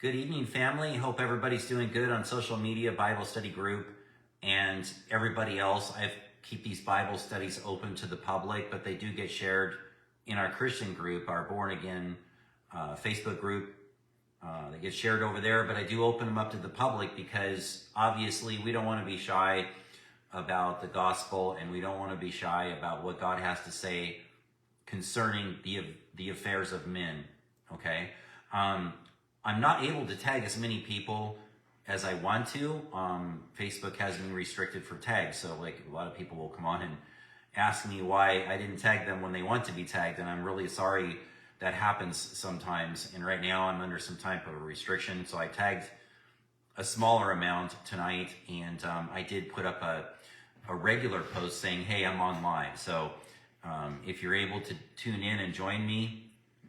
Good evening, family. Hope everybody's doing good on social media, Bible study group, and everybody else. I keep these Bible studies open to the public, but they do get shared in our Christian group, our Born Again Facebook group. They get shared over there, but I do open them up to the public because obviously we don't want to be shy about the gospel, and we don't want to be shy about what God has to say concerning the affairs of men. Okay. I'm not able to tag as many people as I want to. Facebook has me restricted for tags. So like a lot of people will come on and ask me why I didn't tag them when they want to be tagged. And I'm really sorry that happens sometimes. And right now I'm under some type of a restriction. So I tagged a smaller amount tonight. And I did put up a regular post saying, hey, I'm on live. So if you're able to tune in and join me,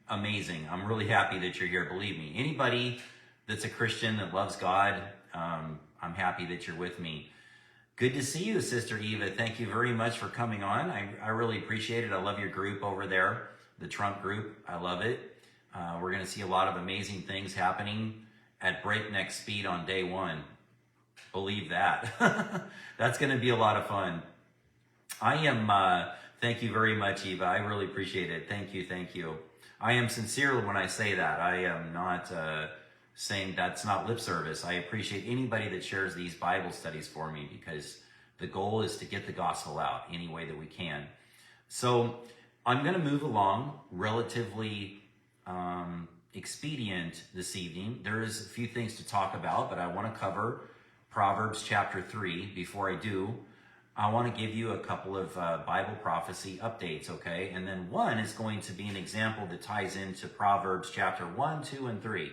amazing. I'm really happy that you're here. Believe me, anybody that's a Christian that loves God, I'm happy that you're with me. Good to see you, Sister Eva. Thank you very much for coming on. I really appreciate it. I love your group over there, the Trump group. I love it. We're going to see a lot of amazing things happening at breakneck speed on day one. Believe that. That's going to be a lot of fun. Thank you very much, Eva. I really appreciate it. Thank you. Thank you. I am sincere when I say that. I am not saying that's not lip service. I appreciate anybody that shares these Bible studies for me because the goal is to get the gospel out any way that we can. So I'm going to move along relatively expedient this evening. There is a few things to talk about, but I want to cover Proverbs chapter 3. Before I do, I want to give you a couple of Bible prophecy updates, okay? And then one is going to be an example that ties into Proverbs chapter 1, 2, and 3.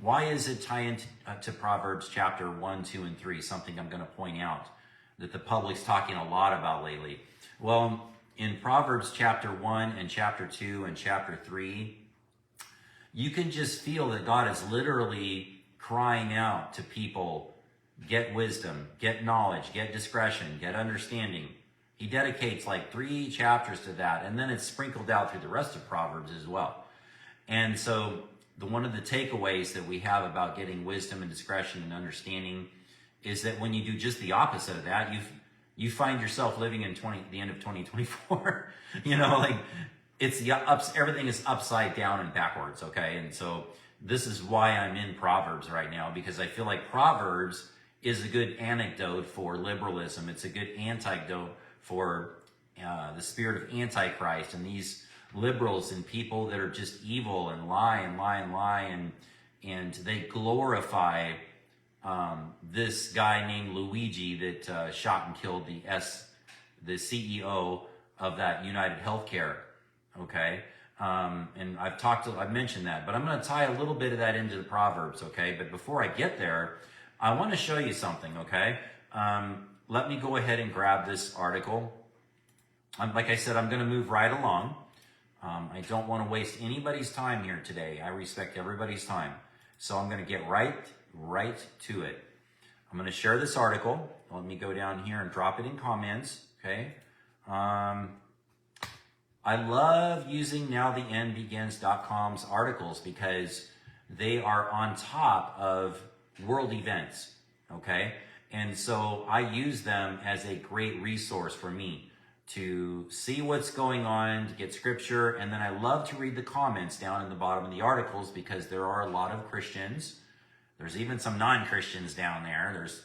Why is it tie into to Proverbs chapter 1, 2, and 3? Something I'm going to point out that the public's talking a lot about lately. Well, in Proverbs chapter 1 and chapter 2 and chapter 3, you can just feel that God is literally crying out to people, get wisdom, get knowledge, get discretion, get understanding. He dedicates like 3 chapters to that, and then it's sprinkled out through the rest of Proverbs as well. And so one of the takeaways that we have about getting wisdom and discretion and understanding is that when you do just the opposite of that, you find yourself living in the end of 2024. You know, like everything is upside down and backwards, okay? And so this is why I'm in Proverbs right now, because I feel like Proverbs is a good antidote for liberalism. It's a good antidote for the spirit of Antichrist and these liberals and people that are just evil and lie and lie and lie, and they glorify this guy named Luigi that shot and killed the CEO of that United Healthcare. Okay, and I've mentioned that, but I'm going to tie a little bit of that into the Proverbs. Okay, but before I get there, I want to show you something, okay? Let me go ahead and grab this article. Like I said, I'm going to move right along. I don't want to waste anybody's time here today. I respect everybody's time. So I'm going to get right to it. I'm going to share this article. Let me go down here and drop it in comments, okay? I love using nowtheendbegins.com's articles because they are on top of world events, okay? And so I use them as a great resource for me to see what's going on, to get scripture, and then I love to read the comments down in the bottom of the articles because there are a lot of Christians. There's even some non-Christians down there. There's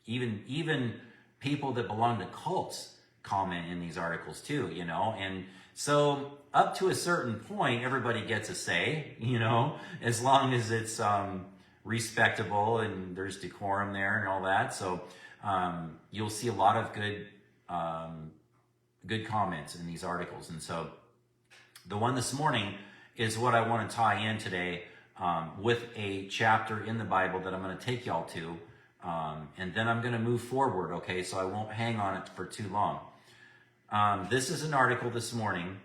even people that belong to cults comment in these articles too, you know? And so up to a certain point, everybody gets a say, you know, as long as it's respectable and there's decorum there and all that. So you'll see a lot of good comments in these articles. And so the one this morning is what I want to tie in today with a chapter in the Bible that I'm going to take y'all to, and then I'm going to move forward, okay? So I won't hang on it for too long. This is an article this morning.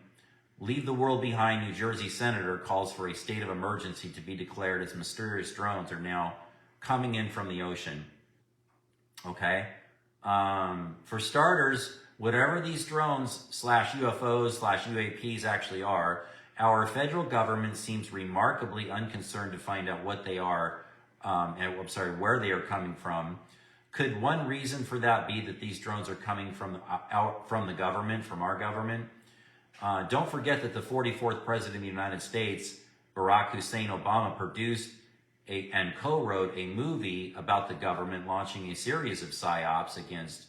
Leave the world behind. New Jersey senator calls for a state of emergency to be declared as mysterious drones are now coming in from the ocean. Okay? For starters, whatever these drones /UFOs/UAPs actually are, our federal government seems remarkably unconcerned to find out what they are where they are coming from. Could one reason for that be that these drones are coming from out from the government, from our government? Don't forget that the 44th President of the United States, Barack Hussein Obama, produced and co-wrote a movie about the government launching a series of psyops against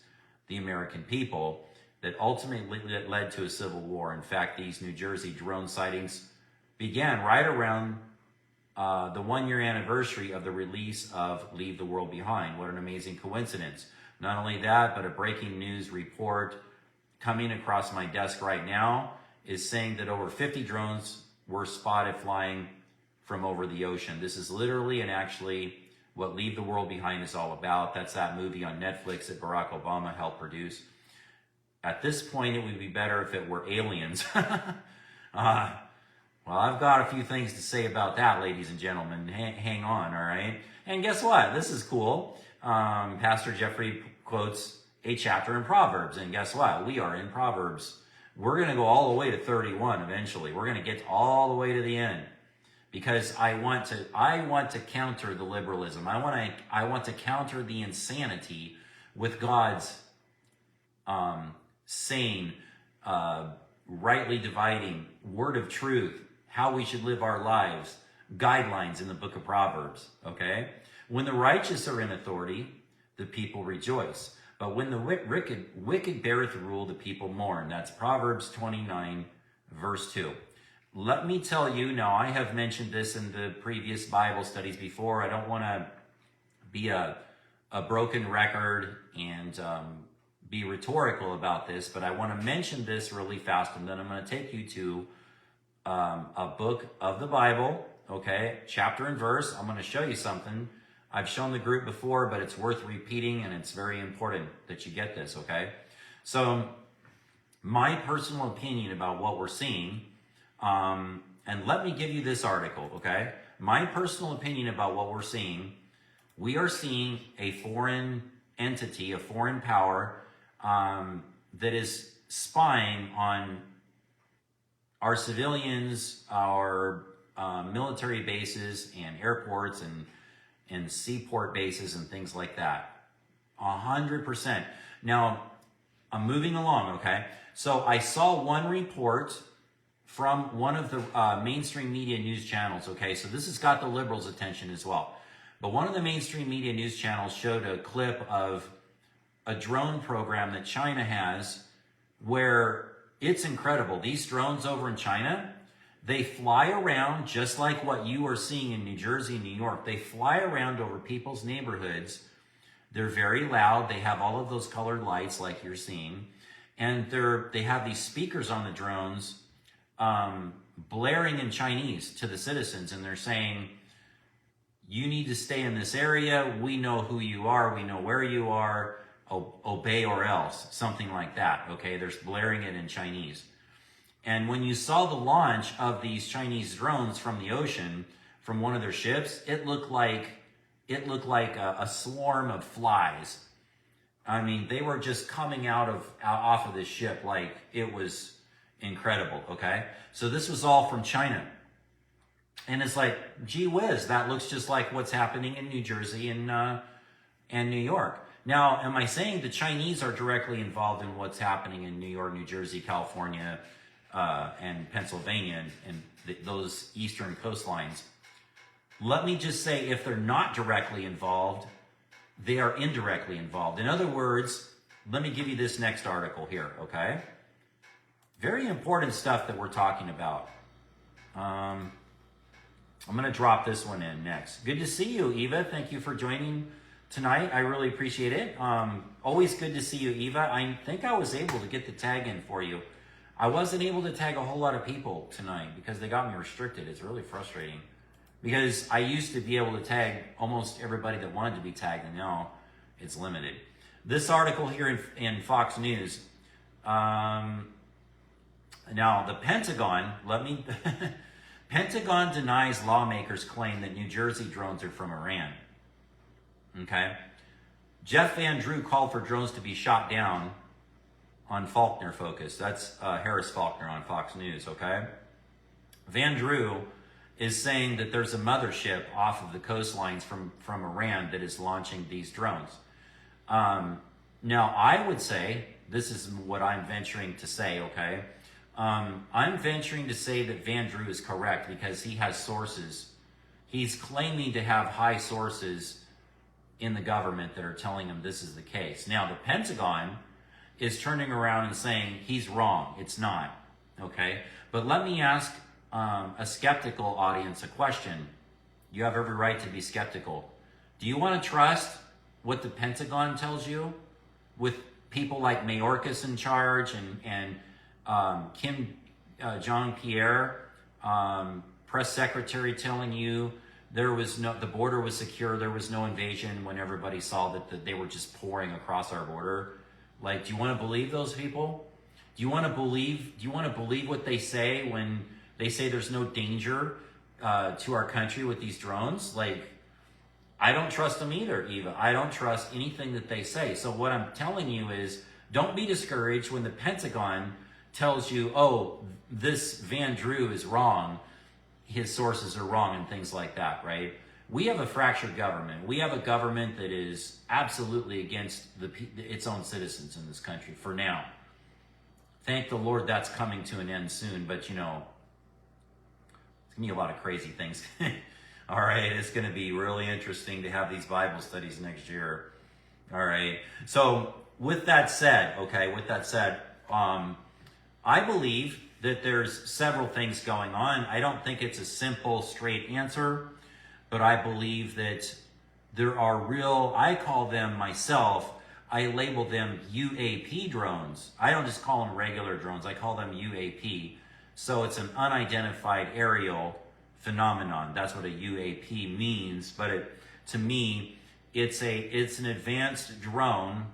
the American people that ultimately led to a civil war. In fact, these New Jersey drone sightings began right around the one-year anniversary of the release of Leave the World Behind. What an amazing coincidence. Not only that, but a breaking news report coming across my desk right now is saying that over 50 drones were spotted flying from over the ocean. This is literally and actually what Leave the World Behind is all about. That's that movie on Netflix that Barack Obama helped produce. At this point, it would be better if it were aliens. Well, I've got a few things to say about that, ladies and gentlemen. Hang on, all right? And guess what? This is cool. Pastor Jeffrey quotes a chapter in Proverbs, and guess what? We are in Proverbs. We're going to go all the way to 31 eventually. We're going to get all the way to the end because I want to counter the liberalism. I want to counter the insanity with God's sane, rightly dividing word of truth, how we should live our lives, guidelines in the book of Proverbs, okay? When the righteous are in authority, the people rejoice. But when the wicked beareth rule, the people mourn. That's Proverbs 29, verse 2. Let me tell you, now I have mentioned this in the previous Bible studies before. I don't want to be a broken record and be rhetorical about this, but I want to mention this really fast, and then I'm going to take you to a book of the Bible, okay, chapter and verse. I'm going to show you something. I've shown the group before, but it's worth repeating, and it's very important that you get this, okay? So my personal opinion about what we're seeing, and let me give you this article, okay? My personal opinion about what we're seeing, we are seeing a foreign entity, a foreign power that is spying on our civilians, our military bases and airports and seaport bases and things like that. 100%. Now, I'm moving along, okay? So I saw one report from one of the mainstream media news channels, okay? So this has got the liberals' attention as well. But one of the mainstream media news channels showed a clip of a drone program that China has where it's incredible. These drones over in China, they fly around just like what you are seeing in New Jersey and New York. They fly around over people's neighborhoods. They're very loud. They have all of those colored lights like you're seeing. And they have these speakers on the drones blaring in Chinese to the citizens. And they're saying, you need to stay in this area. We know who you are. We know where you are. Obey or else. Something like that. Okay, they're blaring it in Chinese. And when you saw the launch of these Chinese drones from the ocean, from one of their ships, it looked like a swarm of flies. I mean, they were just coming off of this ship like it was incredible, okay? So this was all from China. And it's like, gee whiz, that looks just like what's happening in New Jersey and New York. Now, am I saying the Chinese are directly involved in what's happening in New York, New Jersey, California, and Pennsylvania and those eastern coastlines? Let me just say, if they're not directly involved, they are indirectly involved. In other words, let me give you this next article here, okay? Very important stuff that we're talking about. I'm going to drop this one in next. Good to see you, Eva. Thank you for joining tonight. I really appreciate it. Always good to see you, Eva. I think I was able to get the tag in for you. I wasn't able to tag a whole lot of people tonight because they got me restricted. It's really frustrating because I used to be able to tag almost everybody that wanted to be tagged, and now it's limited. This article here in Fox News. Now, the Pentagon, Pentagon denies lawmakers' claim that New Jersey drones are from Iran. Okay. Jeff Van Drew called for drones to be shot down on Faulkner Focus. That's Harris Faulkner on Fox News, okay? Van Drew is saying that there's a mothership off of the coastlines from Iran that is launching these drones. Now, I would say, this is what I'm venturing to say, okay? I'm venturing to say that Van Drew is correct because he has sources. He's claiming to have high sources in the government that are telling him this is the case. Now, the Pentagon is turning around and saying he's wrong. It's not, okay? But let me ask a skeptical audience a question. You have every right to be skeptical. Do you want to trust what the Pentagon tells you with people like Mayorkas in charge and Kim Jean-Pierre, press secretary, telling you the border was secure, there was no invasion, when everybody saw that they were just pouring across our border? Like, do you want to believe those people? Do you want to believe what they say when they say there's no danger to our country with these drones? Like, I don't trust them either, Eva. I don't trust anything that they say. So what I'm telling you is, don't be discouraged when the Pentagon tells you, oh, this Van Drew is wrong, his sources are wrong, and things like that, right? We have a fractured government. We have a government that is absolutely against its own citizens in this country for now. Thank the Lord that's coming to an end soon, but you know, it's going to be a lot of crazy things. All right, it's going to be really interesting to have these Bible studies next year. All right, so with that said, I believe that there's several things going on. I don't think it's a simple, straight answer, but I believe that there are real, I call them myself, I label them UAP drones. I don't just call them regular drones, I call them UAP. So it's an unidentified aerial phenomenon. That's what a UAP means, but to me, it's an advanced drone,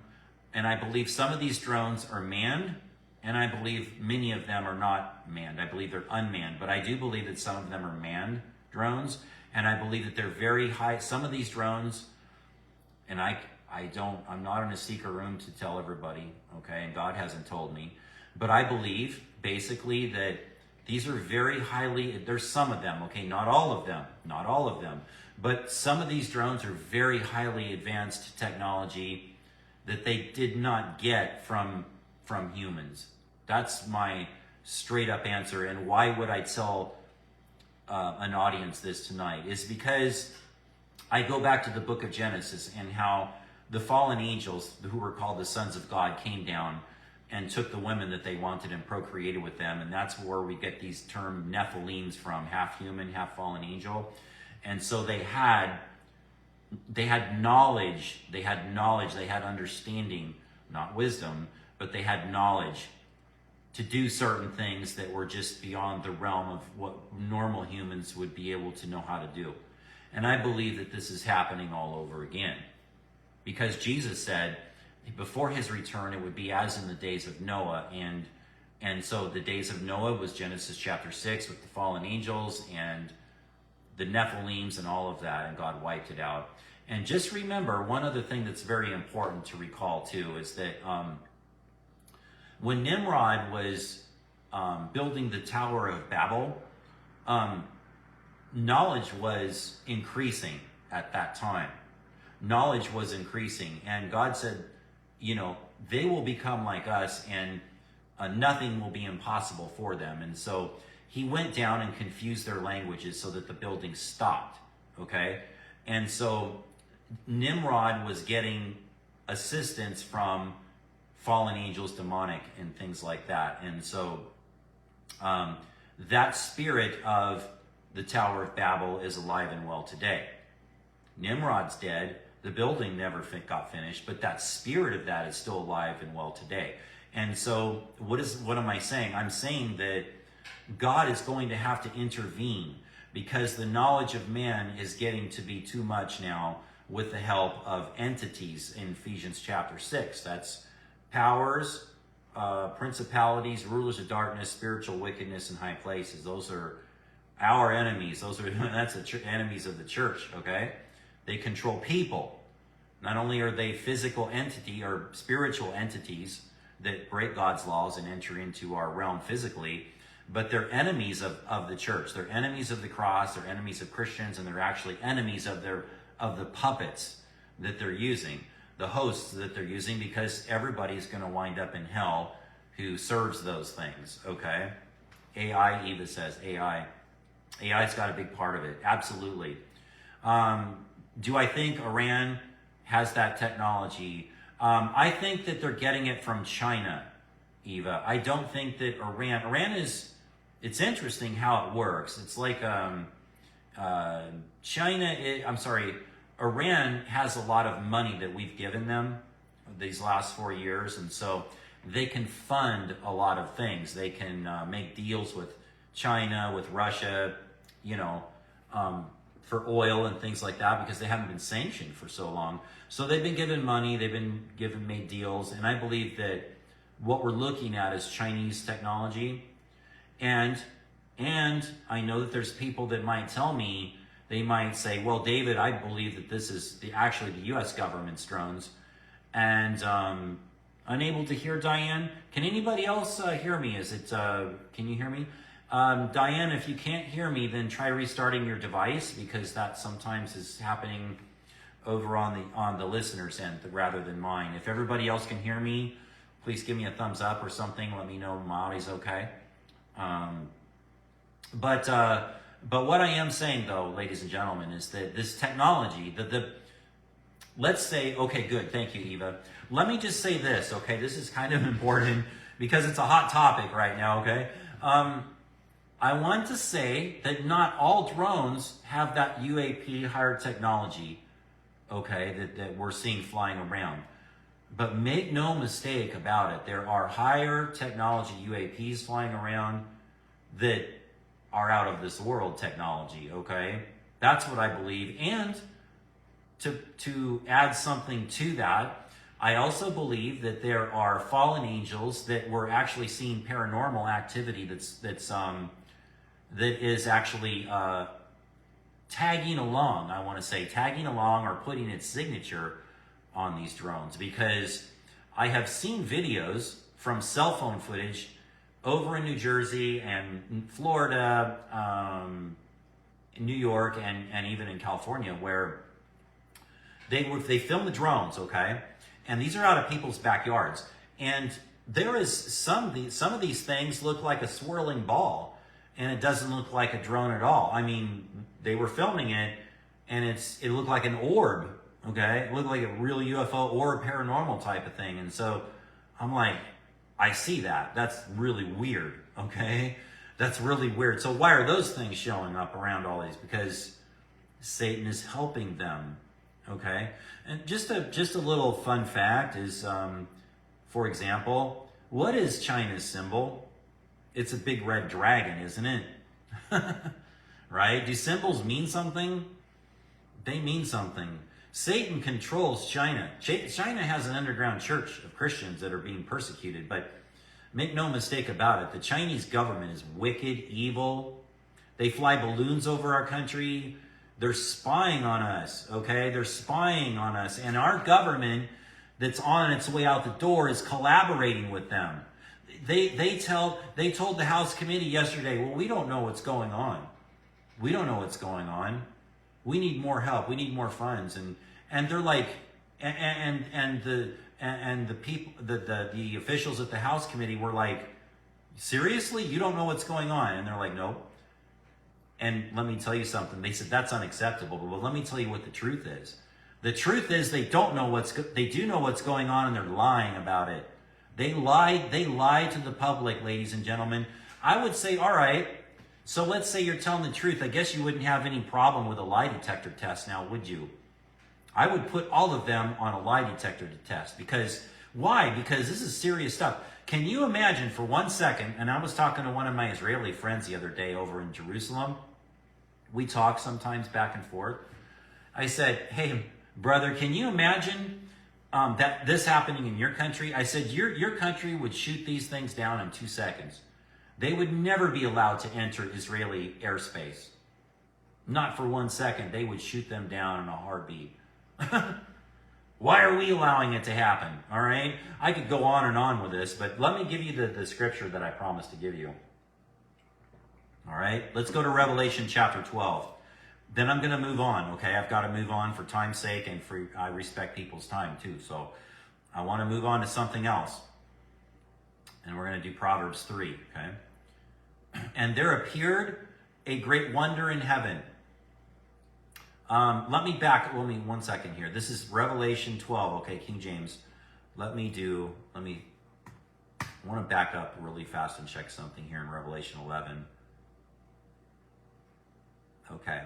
and I believe some of these drones are manned, and I believe many of them are not manned. I believe they're unmanned, but I do believe that some of them are manned drones, and I believe that they're very high. Some of these drones, and I'm not in a secret room to tell everybody, okay, and God hasn't told me, but I believe basically that these are very highly, there's some of them, okay, not all of them, but some of these drones are very highly advanced technology that they did not get from humans. That's my straight up answer. And why would I tell an audience this tonight is because I go back to the book of Genesis and how the fallen angels, who were called the sons of God, came down and took the women that they wanted and procreated with them. And that's where we get these term Nephilims from, half human, half fallen angel. And so they had knowledge, they had understanding, not wisdom, but they had knowledge to do certain things that were just beyond the realm of what normal humans would be able to know how to do. And I believe that this is happening all over again. Because Jesus said, before his return, it would be as in the days of Noah. And so the days of Noah was Genesis chapter 6 with the fallen angels and the Nephilims and all of that, and God wiped it out. And just remember, one other thing that's very important to recall too is that when Nimrod was building the Tower of Babel, knowledge was increasing at that time. Knowledge was increasing, and God said, you know, they will become like us, and nothing will be impossible for them. And so he went down and confused their languages so that the building stopped, okay? And so Nimrod was getting assistance from fallen angels, demonic, and things like that. And so that spirit of the Tower of Babel is alive and well today. Nimrod's dead. The building never got finished, but that spirit of that is still alive and well today. And so what am I saying? I'm saying that God is going to have to intervene because the knowledge of man is getting to be too much now with the help of entities in Ephesians chapter 6. That's powers, principalities, rulers of darkness, spiritual wickedness in high places. Those are our enemies. That's the enemies of the church, okay? They control people. Not only are they physical entity or spiritual entities that break God's laws and enter into our realm physically, but they're enemies of the church. They're enemies of the cross. They're enemies of Christians, and they're actually enemies of the puppets that they're using, the hosts that they're using, because everybody's going to wind up in hell who serves those things, okay? AI, Eva says, AI. AI's got a big part of it, absolutely. Do I think Iran has that technology? I think that they're getting it from China, Eva. I don't think that Iran is, it's interesting how it works. It's like Iran has a lot of money that we've given them these last 4 years, and so they can fund a lot of things. They can make deals with China, with Russia, for oil and things like that, because they haven't been sanctioned for so long. So they've been given money, they've been made deals, and I believe that what we're looking at is Chinese technology. And I know that there's people that might tell me, they might say, well, David, I believe that this is actually the U.S. government's drones. And unable to hear Diane. Can anybody else hear me? Can you hear me? Diane, if you can't hear me, then try restarting your device, because that sometimes is happening over on the listener's end rather than mine. If everybody else can hear me, please give me a thumbs up or something. Let me know my audio's okay. But what I am saying, though, ladies and gentlemen, is that this technology, let's say, okay, good, thank you, Eva. Let me just say this, okay? This is kind of important because it's a hot topic right now, okay? I want to say that not all drones have that UAP higher technology, okay, that we're seeing flying around. But make no mistake about it, there are higher technology UAPs flying around that are out of this world technology, okay? That's what I believe. And to add something to that, I also believe that there are fallen angels that we're actually seeing paranormal activity that is actually tagging along, I want to say, tagging along or putting its signature on these drones, because I have seen videos from cell phone footage over in New Jersey and Florida, in New York, and even in California, where they film the drones, okay, and these are out of people's backyards, and there is some of these things look like a swirling ball, and it doesn't look like a drone at all. I mean, they were filming it, and it looked like an orb, okay? It looked like a real UFO or a paranormal type of thing. And so I'm like, I see that. That's really weird, okay? That's really weird. So why are those things showing up around all these? Because Satan is helping them, okay? And just a little fun fact is, for example, what is China's symbol? It's a big red dragon, isn't it? Right? Do symbols mean something? They mean something. Satan controls China. China has an underground church of Christians that are being persecuted, but make no mistake about it, the Chinese government is wicked, evil. They fly balloons over our country. They're spying on us, okay? They're spying on us. And our government that's on its way out the door is collaborating with them. They told the House committee yesterday, well, we don't know what's going on. We don't know what's going on. We need more help. We need more funds. And they're like, and the people, the officials at the House committee were like, seriously, you don't know what's going on? And they're like, nope. And let me tell you something. They said that's unacceptable. Well, let me tell you what the truth is. The truth is they don't know they do know what's going on, and they're lying about it. They lied to the public, ladies and gentlemen. I would say, all right, so let's say you're telling the truth. I guess you wouldn't have any problem with a lie detector test now, would you? I would put all of them on a lie detector test. Because, why? Because this is serious stuff. Can you imagine for 1 second, and I was talking to one of my Israeli friends the other day over in Jerusalem. We talk sometimes back and forth. I said, hey, brother, can you imagine that this happening in your country? I said, your country would shoot these things down in 2 seconds. They would never be allowed to enter Israeli airspace. Not for 1 second. They would shoot them down in a heartbeat. Why are we allowing it to happen? All right? I could go on and on with this, but let me give you the scripture that I promised to give you. All right, let's go to Revelation chapter 12. Then I'm going to move on, okay? I've got to move on for time's sake, and I respect people's time too. So I want to move on to something else. And we're going to do Proverbs 3, okay? And there appeared a great wonder in heaven. Let me 1 second here. This is Revelation 12, okay, King James. I want to back up really fast and check something here in Revelation 11. Okay.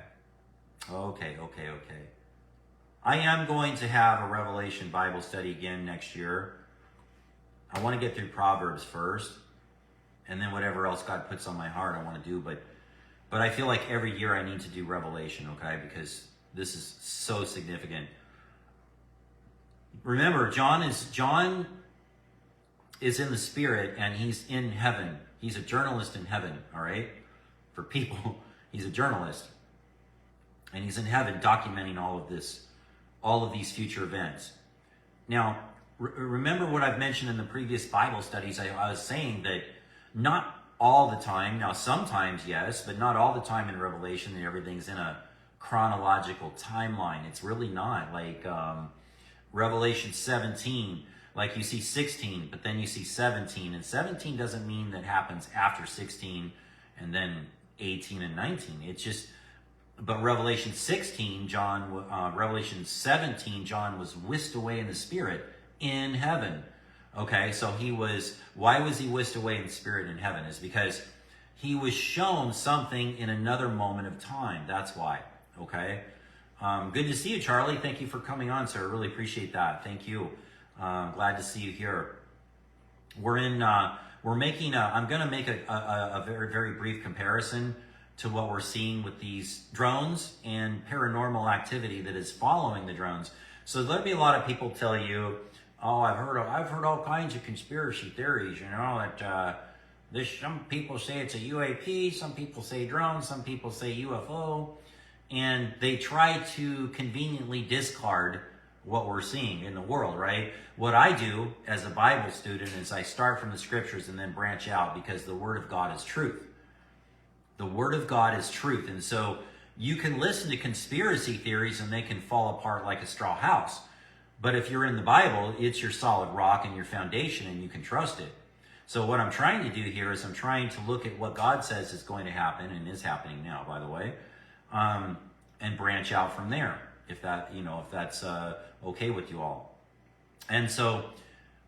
I am going to have a Revelation Bible study again next year. I want to get through Proverbs first, and then whatever else God puts on my heart I want to do. But I feel like every year I need to do Revelation, okay? Because this is so significant. Remember, John is in the Spirit, and he's in heaven. He's a journalist in heaven, all right? For people, he's a journalist. And he's in heaven documenting all of these future events. Now, remember what I've mentioned in the previous Bible studies. I was saying that not all the time, now sometimes yes, but not all the time in Revelation that everything's in a chronological timeline. It's really not. Like Revelation 17, like you see 16, but then you see 17. And 17 doesn't mean that happens after 16 and then 18 and 19. It's just... But Revelation 17, John was whisked away in the Spirit in heaven. Okay, so why was he whisked away in the Spirit in heaven? Is because he was shown something in another moment of time. That's why. Okay, good to see you, Charlie. Thank you for coming on, sir. Really appreciate that. Thank you. Glad to see you here. I'm going to make a very, very brief comparison to what we're seeing with these drones and paranormal activity that is following the drones. So there'll be a lot of people tell you, oh, I've heard all kinds of conspiracy theories, that some people say it's a UAP, some people say drone, some people say UFO, and they try to conveniently discard what we're seeing in the world, right? What I do as a Bible student is I start from the scriptures and then branch out, because the Word of God is truth. The Word of God is truth. And so you can listen to conspiracy theories and they can fall apart like a straw house. But if you're in the Bible, it's your solid rock and your foundation, and you can trust it. So what I'm trying to do here is I'm trying to look at what God says is going to happen, and is happening now, by the way, and branch out from there, if that's okay with you all. And so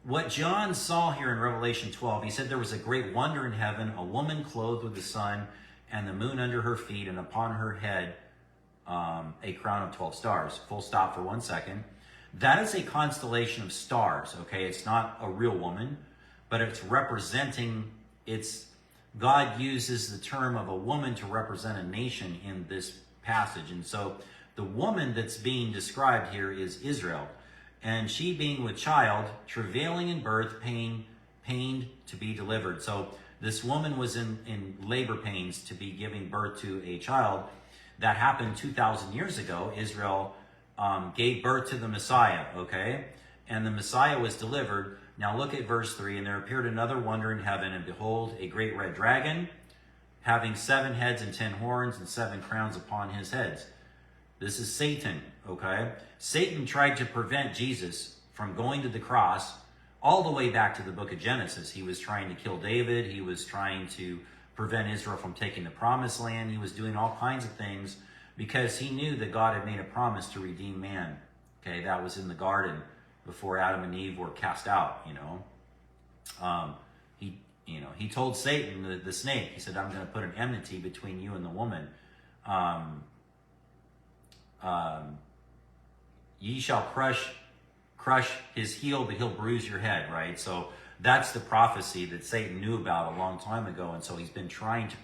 what John saw here in Revelation 12, he said there was a great wonder in heaven, a woman clothed with the sun and the moon under her feet, and upon her head a crown of 12 stars. Full stop for 1 second. That is a constellation of stars, okay? It's not a real woman, but it's representing, God uses the term of a woman to represent a nation in this passage. And so the woman that's being described here is Israel. And she being with child, travailing in birth, pained to be delivered. So this woman was in labor pains to be giving birth to a child. That happened 2,000 years ago. Israel gave birth to the Messiah, okay? And the Messiah was delivered. Now look at verse 3. And there appeared another wonder in heaven, and behold, a great red dragon, having 7 heads and 10 horns and 7 crowns upon his heads. This is Satan, okay? Satan tried to prevent Jesus from going to the cross all the way back to the book of Genesis. He was trying to kill David. He was trying to prevent Israel from taking the promised land. He was doing all kinds of things because he knew that God had made a promise to redeem man. Okay, that was in the garden before Adam and Eve were cast out, He told Satan, the snake, he said, I'm going to put an enmity between you and the woman. Ye shall crush his heel, but he'll bruise your head, right? So that's the prophecy that Satan knew about a long time ago. And so he's been trying to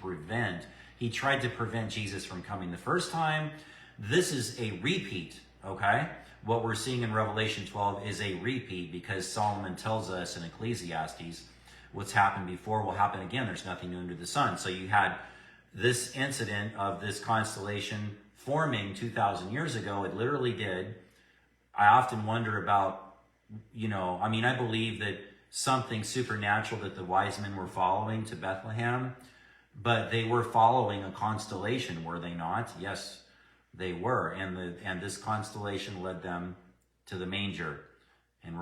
he tried to prevent Jesus from coming the first time. This is a repeat, okay? What we're seeing in Revelation 12 is a repeat, because Solomon tells us in Ecclesiastes, what's happened before will happen again. There's nothing new under the sun. So you had this incident of this constellation forming 2,000 years ago. It literally did. I often wonder about, I believe that something supernatural that the wise men were following to Bethlehem, But they were following a constellation, were they not? Yes, they were. And this constellation led them to the manger. And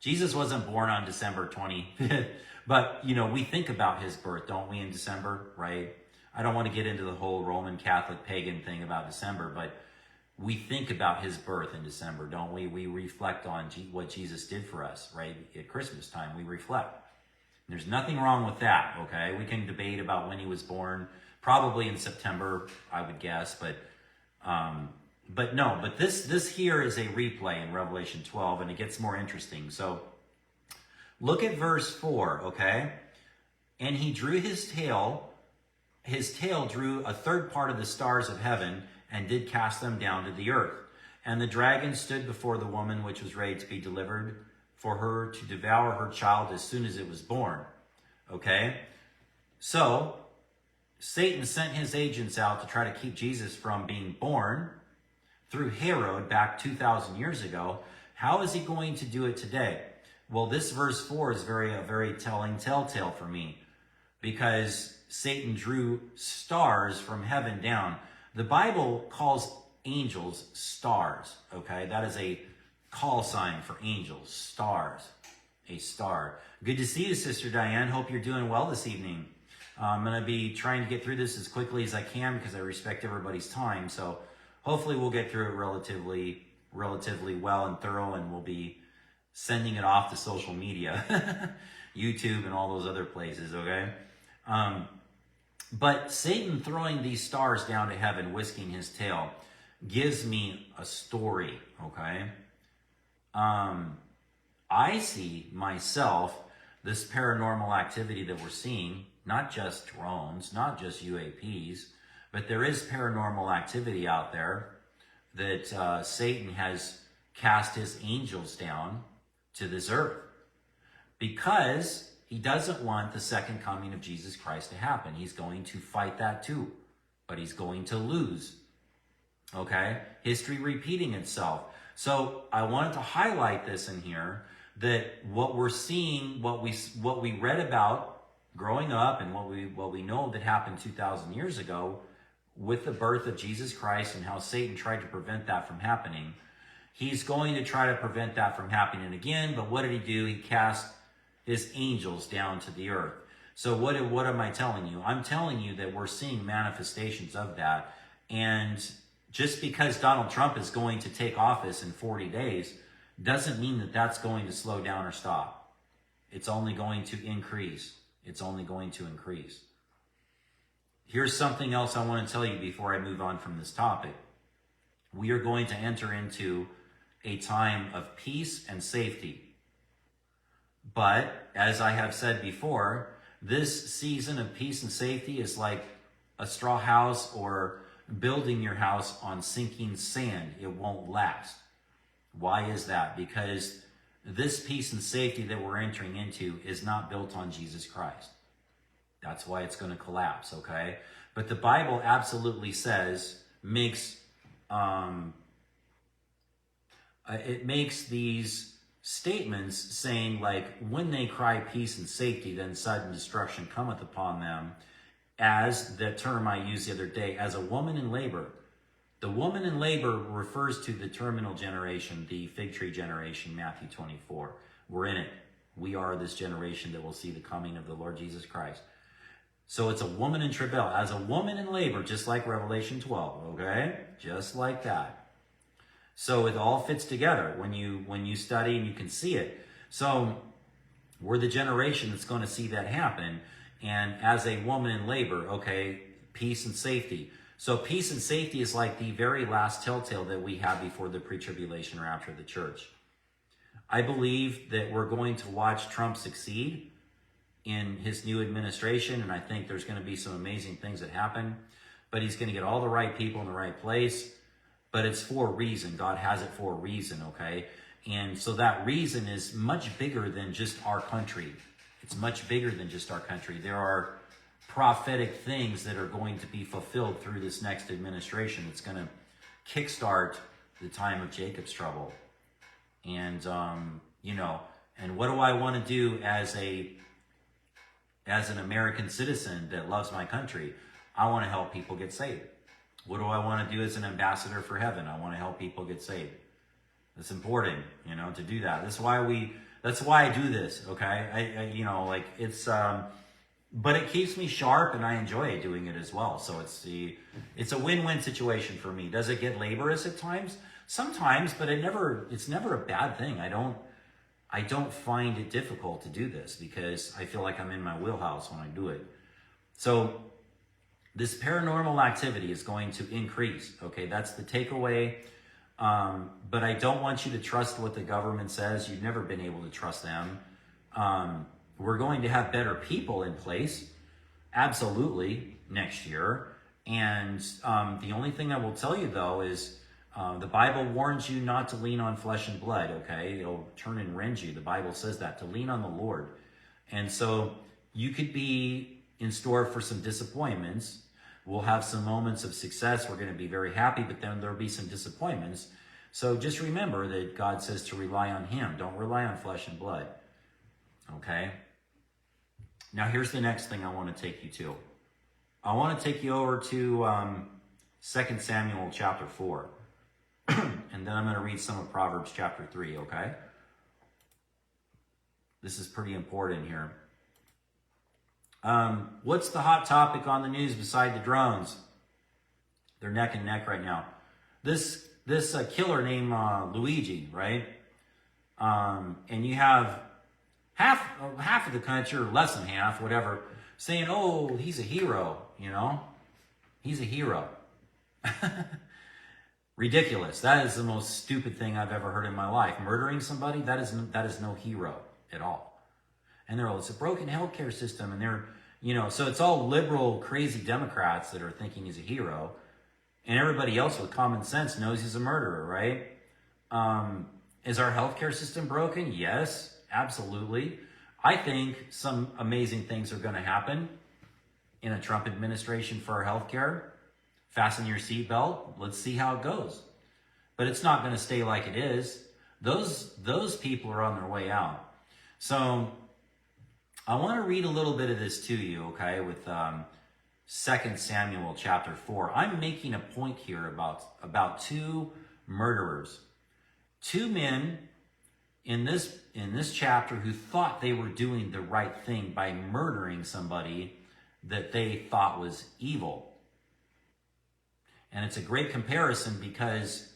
Jesus wasn't born on December 25th, but, we think about his birth, don't we, in December, right? I don't want to get into the whole Roman Catholic pagan thing about December, but we think about his birth in December, don't we? We reflect on what Jesus did for us, right? At Christmas time, we reflect. There's nothing wrong with that, okay? We can debate about when he was born, probably in September, I would guess, but this here is a replay in Revelation 12, and it gets more interesting. So look at verse 4, okay? And he drew his tail drew a third part of the stars of heaven, and did cast them down to the earth. And the dragon stood before the woman which was ready to be delivered, for her to devour her child as soon as it was born. Okay? So, Satan sent his agents out to try to keep Jesus from being born through Herod back 2,000 years ago. How is he going to do it today? Well, this verse 4 is a very telling telltale for me, because Satan drew stars from heaven down. The Bible calls angels stars, okay? That is a call sign for angels, stars, a star. Good to see you, Sister Diane. Hope you're doing well this evening. I'm going to be trying to get through this as quickly as I can because I respect everybody's time. So hopefully we'll get through it relatively well and thorough, and we'll be sending it off to social media, YouTube and all those other places, okay? But Satan throwing these stars down to heaven, whisking his tail, gives me a story, okay? I see myself, this paranormal activity that we're seeing, not just drones, not just UAPs, but there is paranormal activity out there that Satan has cast his angels down to this earth because he doesn't want the second coming of Jesus Christ to happen. He's going to fight that too, but he's going to lose. Okay? History repeating itself. So I wanted to highlight this in here, that what we're seeing, what we read about growing up, and what we know that happened 2,000 years ago with the birth of Jesus Christ and how Satan tried to prevent that from happening. He's going to try to prevent that from happening again, but what did he do? He cast his angels down to the earth. So what am I telling you? I'm telling you that we're seeing manifestations of that. And just because Donald Trump is going to take office in 40 days doesn't mean that that's going to slow down or stop. It's only going to increase. It's only going to increase. Here's something else I want to tell you before I move on from this topic. We are going to enter into a time of peace and safety. But, as I have said before, this season of peace and safety is like a straw house or building your house on sinking sand. It won't last. Why is that? Because this peace and safety that we're entering into is not built on Jesus Christ. That's why it's going to collapse, okay? But the Bible absolutely says, it makes these statements saying, like, when they cry peace and safety, then sudden destruction cometh upon them, as the term I used the other day, as a woman in labor. The woman in labor refers to the terminal generation, the fig tree generation, Matthew 24. We're in it. We are this generation that will see the coming of the Lord Jesus Christ. So it's a woman in travail, as a woman in labor, just like Revelation 12, okay? Just like that. So it all fits together when you study and you can see it. So we're the generation that's going to see that happen. And as a woman in labor, okay, peace and safety. So peace and safety is like the very last telltale that we have before the pre-tribulation rapture of the church. I believe that we're going to watch Trump succeed in his new administration, and I think there's going to be some amazing things that happen. But he's going to get all the right people in the right place. But it's for a reason. God has it for a reason, okay? And so that reason is much bigger than just our country. It's much bigger than just our country. There are prophetic things that are going to be fulfilled through this next administration. It's going to kickstart the time of Jacob's trouble. And, and what do I want to do as as an American citizen that loves my country, I want to help people get saved. What do I want to do as an ambassador for heaven? I want to help people get saved. It's important, to do that. That's why I do this, okay? But it keeps me sharp, and I enjoy doing it as well. So it's a win-win situation for me. Does it get laborious at times? Sometimes, but it's never a bad thing. I don't find it difficult to do this because I feel like I'm in my wheelhouse when I do it. So this paranormal activity is going to increase, okay? That's the takeaway. But I don't want you to trust what the government says. You've never been able to trust them. We're going to have better people in place, absolutely, next year. And the only thing I will tell you, though, is the Bible warns you not to lean on flesh and blood, okay? It'll turn and rend you. The Bible says that, to lean on the Lord. And so you could be in store for some disappointments. We'll have some moments of success. We're going to be very happy, but then there'll be some disappointments. So just remember that God says to rely on Him. Don't rely on flesh and blood. Okay? Now here's the next thing I want to take you to. I want to take you over to 2 Samuel chapter 4. And then I'm going to read some of Proverbs chapter 3, okay? This is pretty important here. What's the hot topic on the news beside the drones? They're neck and neck right now. This killer named Luigi, right? And you have half of the country, or less than half, whatever, saying, "Oh, he's a hero," He's a hero. Ridiculous. That is the most stupid thing I've ever heard in my life. Murdering somebody, that is no hero at all. And it's a broken healthcare system, and they're, so it's all liberal, crazy Democrats that are thinking he's a hero, and everybody else with common sense knows he's a murderer, right? Is our healthcare system broken? Yes, absolutely. I think some amazing things are going to happen in a Trump administration for our healthcare. Fasten your seatbelt. Let's see how it goes. But it's not going to stay like it is. Those people are on their way out. So I want to read a little bit of this to you, okay, with 2 Samuel chapter 4. I'm making a point here about two murderers. Two men in this chapter who thought they were doing the right thing by murdering somebody that they thought was evil. And it's a great comparison because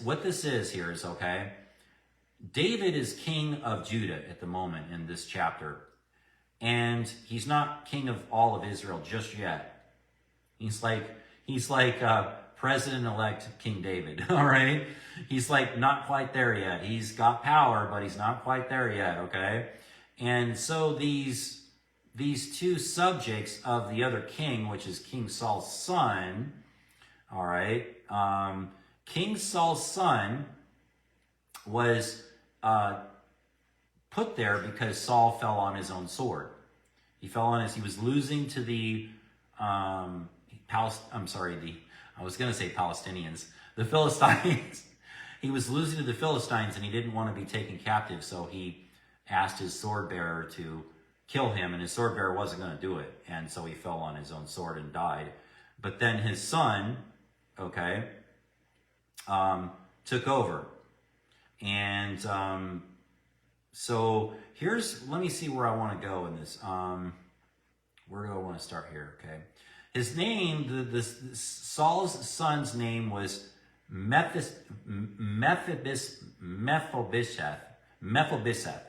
what this is here is, okay, David is king of Judah at the moment in this chapter. And he's not king of all of Israel just yet. He's like President-elect King David, all right? He's like not quite there yet. He's got power, but he's not quite there yet, okay? And so these two subjects of the other king, which is King Saul's son, all right, King Saul's son was put there because Saul fell on his own sword. He was losing to the the Philistines. He was losing to the Philistines, and he didn't want to be taken captive, so he asked his sword bearer to kill him, and his sword bearer wasn't going to do it, and so he fell on his own sword and died. But then his son, okay, took over. And so let me see where I want to go in this. Where do I want to start here? Okay. His name, Saul's son's name was Mephibosheth,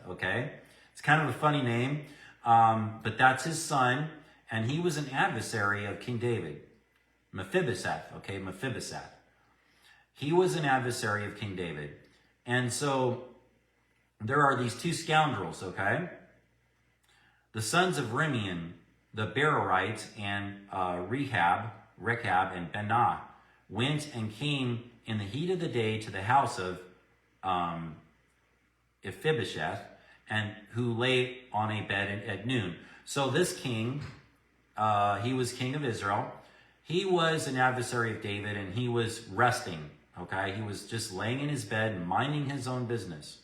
okay? It's kind of a funny name, but that's his son, and he was an adversary of King David. Mephibosheth, okay, Mephibosheth. He was an adversary of King David. And so there are these two scoundrels, okay? The sons of Rimeon, the Bererites, and Rechab and Benah went and came in the heat of the day to the house of Mephibosheth, and who lay on a bed at noon. So this king, he was king of Israel. He was an adversary of David, and he was resting, okay? He was just laying in his bed, minding his own business.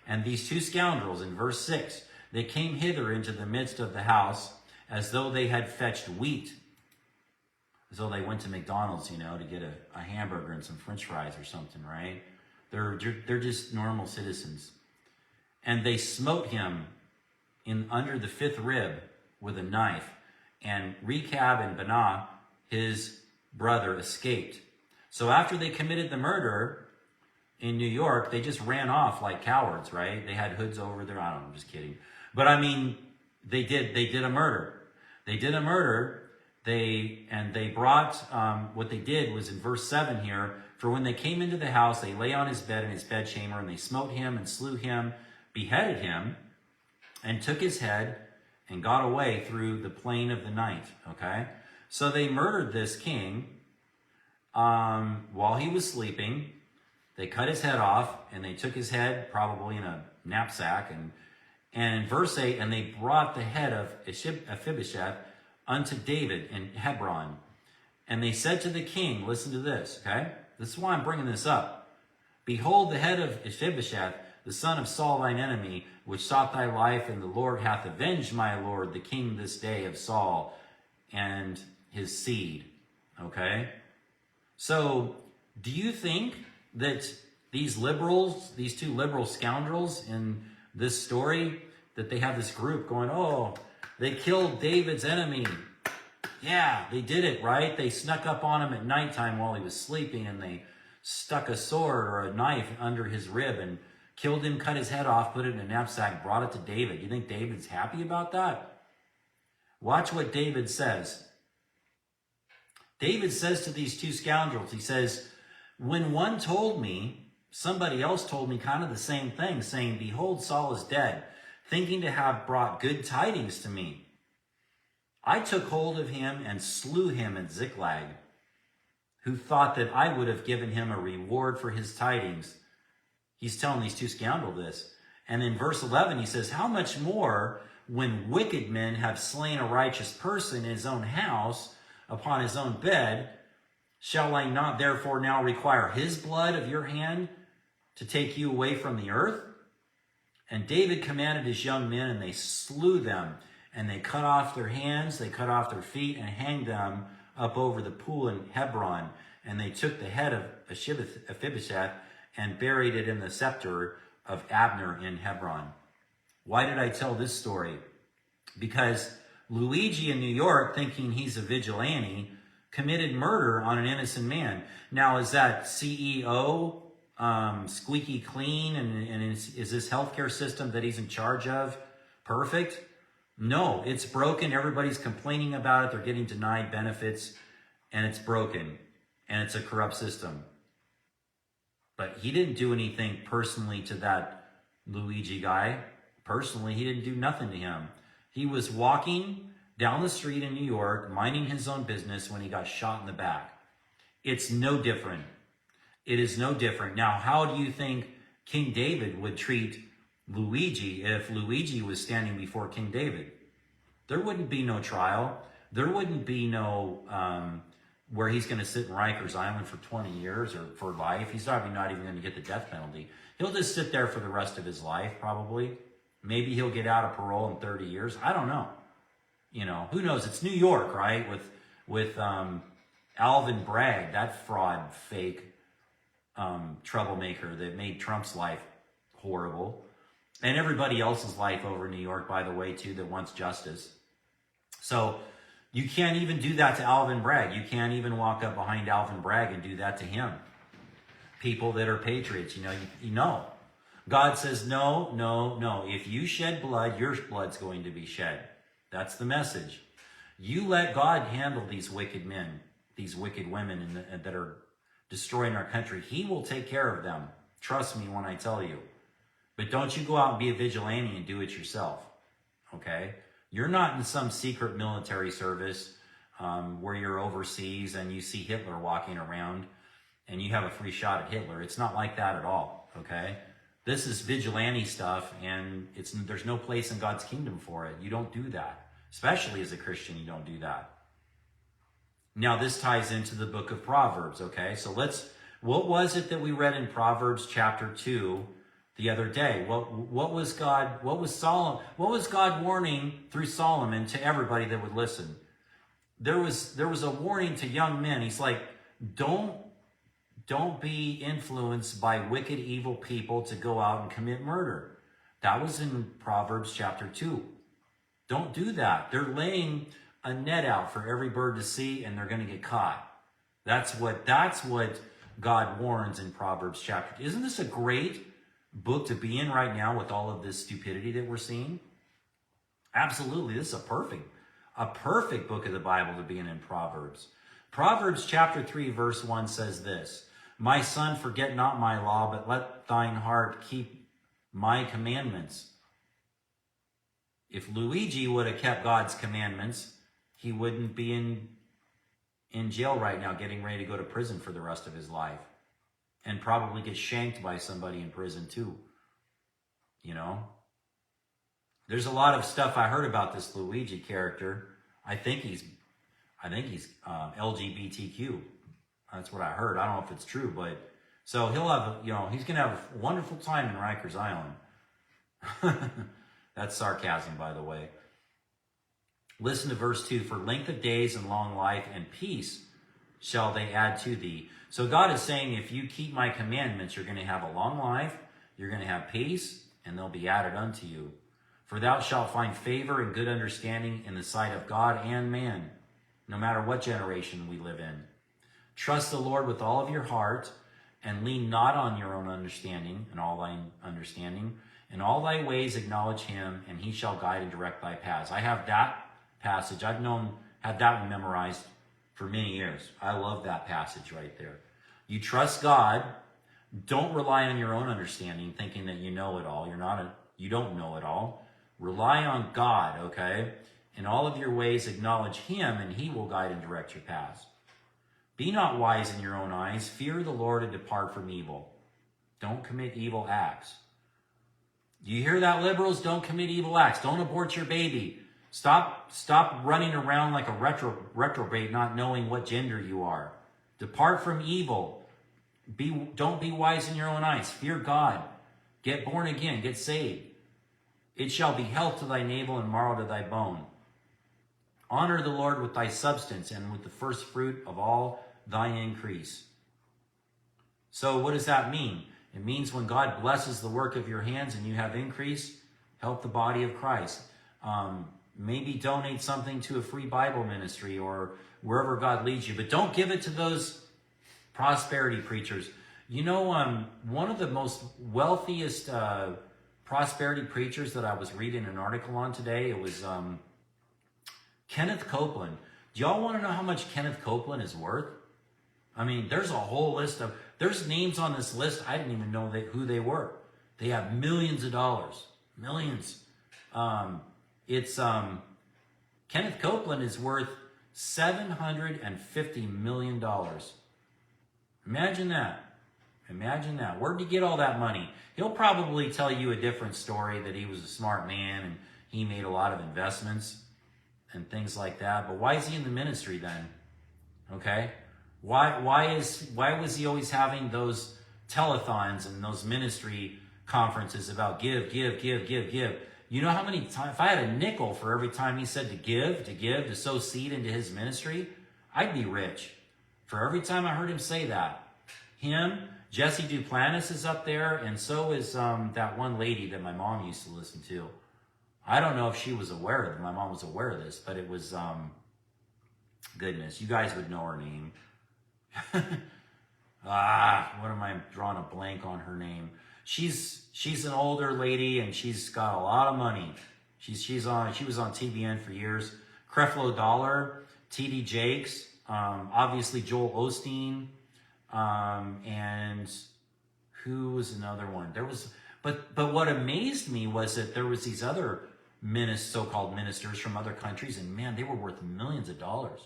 And these two scoundrels, in verse 6, they came hither into the midst of the house as though they had fetched wheat. As though they went to McDonald's, to get a hamburger and some french fries or something, right? They're just normal citizens. And they smote him under the fifth rib with a knife. And Rechab and Baanah, his brother, escaped. So after they committed the murder in New York, they just ran off like cowards, right? They had hoods over their, I don't know, I'm just kidding. But I mean, they did a murder. They did a murder. They brought, what they did was in verse 7 here, for when they came into the house, they lay on his bed in his bedchamber, and they smote him and slew him, beheaded him, and took his head and got away through the plain of the night, okay? So they murdered this king while he was sleeping. They cut his head off, and they took his head, probably in a knapsack, and in verse 8, and they brought the head of Mephibosheth unto David in Hebron. And they said to the king, listen to this, okay? This is why I'm bringing this up. Behold, the head of Mephibosheth, the son of Saul thine enemy, which sought thy life, and the Lord hath avenged my lord the king this day of Saul and his seed. Okay? So, do you think that these two liberal scoundrels in this story, that they have this group going, oh, they killed David's enemy. Yeah, they did it, right? They snuck up on him at nighttime while he was sleeping, and they stuck a sword or a knife under his rib and killed him, cut his head off, put it in a knapsack, brought it to David. You think David's happy about that? Watch what David says. David says to these two scoundrels, he says, when one told me, somebody else told me kind of the same thing, saying, behold, Saul is dead, thinking to have brought good tidings to me. I took hold of him and slew him at Ziklag, who thought that I would have given him a reward for his tidings. He's telling these two scoundrels this. And in verse 11, he says, how much more when wicked men have slain a righteous person in his own house, upon his own bed, shall I not therefore now require his blood of your hand to take you away from the earth? And David commanded his young men, and they slew them. And they cut off their hands, they cut off their feet, and hanged them up over the pool in Hebron. And they took the head of Mephibosheth and buried it in the scepter of Abner in Hebron. Why did I tell this story? Because Luigi in New York, thinking he's a vigilante, committed murder on an innocent man. Now, is that CEO squeaky clean, and is this healthcare system that he's in charge of perfect? No, it's broken. Everybody's complaining about it. They're getting denied benefits, and it's broken, and it's a corrupt system. But he didn't do anything personally to that Luigi guy. Personally, he didn't do nothing to him. He was walking down the street in New York, minding his own business, when he got shot in the back. It's no different. It is no different. Now, how do you think King David would treat Luigi if Luigi was standing before King David? There wouldn't be no trial. There wouldn't be no where he's going to sit in Rikers Island for 20 years or for life. He's probably not even going to get the death penalty. He'll just sit there for the rest of his life, probably. Maybe he'll get out of parole in 30 years. I don't know. Who knows? It's New York, right? With Alvin Bragg, that fraud, fake troublemaker that made Trump's life horrible. And everybody else's life over in New York, by the way, too, that wants justice. So you can't even do that to Alvin Bragg. You can't even walk up behind Alvin Bragg and do that to him. People that are patriots, you know. God says, no, no, no. If you shed blood, your blood's going to be shed. That's the message. You let God handle these wicked men, these wicked women that are destroying our country. He will take care of them. Trust me when I tell you. But don't you go out and be a vigilante and do it yourself, okay? You're not in some secret military service where you're overseas and you see Hitler walking around and you have a free shot at Hitler. It's not like that at all, okay? This is vigilante stuff, and there's no place in God's kingdom for it. You don't do that. Especially as a Christian, you don't do that. Now, this ties into the book of Proverbs, okay? So what was it that we read in Proverbs chapter 2 the other day. What was God warning through Solomon to everybody that would listen? There was a warning to young men. He's like, don't be influenced by wicked, evil people to go out and commit murder. That was in Proverbs chapter 2. Don't do that. They're laying a net out for every bird to see, and they're going to get caught. That's what God warns in Proverbs chapter 2. Isn't this a great book to be in right now with all of this stupidity that we're seeing? Absolutely. This is a perfect book of the Bible to be in Proverbs. Proverbs chapter 3 verse 1 says this, "My son, forget not my law, but let thine heart keep my commandments." If Luigi would have kept God's commandments, he wouldn't be in jail right now, getting ready to go to prison for the rest of his life. And probably get shanked by somebody in prison too. You know? There's a lot of stuff I heard about this Luigi character. I think he's LGBTQ. That's what I heard. I don't know if it's true, but so he'll have, he's going to have a wonderful time in Rikers Island. That's sarcasm, by the way. Listen to verse 2. "For length of days and long life and peace shall they add to thee." So God is saying, if you keep my commandments, you're going to have a long life, you're going to have peace, and they'll be added unto you. "For thou shalt find favor and good understanding in the sight of God and man," no matter what generation we live in. "Trust the Lord with all of your heart, and lean not on your own understanding, in all thine understanding. In all thy ways acknowledge him, and he shall guide and direct thy paths." I have that passage. Had that one memorized for many years. I love that passage right there. You trust God. Don't rely on your own understanding, thinking that you know it all. You don't know it all. Rely on God, okay? In all of your ways acknowledge him, and he will guide and direct your paths. "Be not wise in your own eyes. Fear the Lord and depart from evil." Don't commit evil acts. Do you hear that, liberals? Don't commit evil acts. Don't abort your baby. Stop running around like a reprobate, not knowing what gender you are. Depart from evil. Don't be wise in your own eyes. Fear God. Get born again. Get saved. "It shall be health to thy navel and marrow to thy bone. Honor the Lord with thy substance and with the first fruit of all thy increase." So what does that mean? It means when God blesses the work of your hands and you have increase, help the body of Christ. Maybe donate something to a free Bible ministry or wherever God leads you. But don't give it to those prosperity preachers. One of the most wealthiest prosperity preachers that I was reading an article on today, it was Kenneth Copeland. Do y'all want to know how much Kenneth Copeland is worth? I mean, there's a whole list there's names on this list I didn't even know who they were. They have millions of dollars. Millions. Kenneth Copeland is worth $750 million. Imagine that. Where'd he get all that money? He'll probably tell you a different story, that he was a smart man and he made a lot of investments and things like that. But why is he in the ministry then? Okay? Why was he always having those telethons and those ministry conferences about give? You know how many times, if I had a nickel for every time he said to give, to sow seed into his ministry, I'd be rich. For every time I heard him say that. Him, Jesse Duplantis is up there, and so is that one lady that my mom used to listen to. I don't know if she was aware of it. My mom was aware of this, but it was, goodness, you guys would know her name. What am I drawing a blank on her name? She's an older lady and she's got a lot of money. She was on TBN for years. Creflo Dollar, TD Jakes, obviously Joel Osteen, and who was another one? But what amazed me was that there was these other so-called ministers from other countries, and man, they were worth millions of dollars.